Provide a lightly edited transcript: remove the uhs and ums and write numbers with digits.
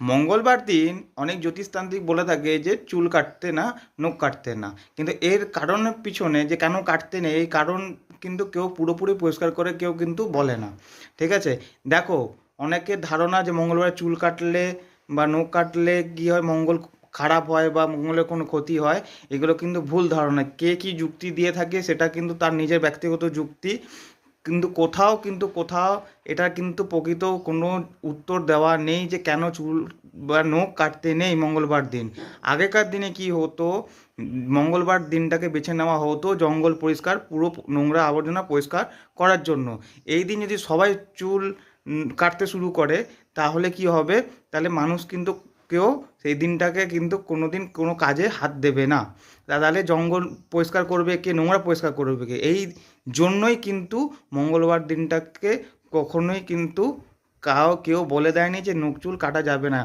মঙ্গলবার দিন অনেক জ্যোতিষতান্ত্রিক বলে থাকে যে চুল কাটতে না, নখ কাটতে না, কিন্তু এর কারণের পিছনে যে কেন কাটতে নেই এই কারণ কিন্তু কেউ পুরোপুরি পরিষ্কার করে কেউ কিন্তু বলে না। ঠিক আছে, দেখো, অনেকের ধারণা যে মঙ্গলবার চুল কাটলে বা নখ কাটলে কী হয়, মঙ্গল খারাপ হয় বা মঙ্গলের কোনো ক্ষতি হয়। এগুলো কিন্তু ভুল ধারণা। কে কী যুক্তি দিয়ে থাকে সেটা কিন্তু তার নিজের ব্যক্তিগত যুক্তি, কিন্তু কোথাও এটা কিন্তু প্রকৃত কোনো উত্তর দেওয়া নেই যে কেন চুল বা নখ কাটতে নেই মঙ্গলবার দিন। আগেকার দিনে কি হতো, মঙ্গলবার দিনটাকে বেছে নেওয়া হতো জঙ্গল পরিষ্কার, পুরো নোংরা আবর্জনা পরিষ্কার করার জন্য। এই দিন যদি সবাই চুল কাটতে শুরু করে তাহলে কি হবে, তাহলে মানুষ কিন্তু কেউ সেই দিনটাকে কিন্তু কোনো দিন কোনো কাজে হাত দেবে না। তাহলে জঙ্গল পরিষ্কার করবে কে, নোংরা পরিষ্কার করবে কে? এই জন্যই কিন্তু মঙ্গলবার দিনটাকে কখনোই কিন্তু কেউ বলে দেয়নি যে নখ চুল কাটা যাবে না।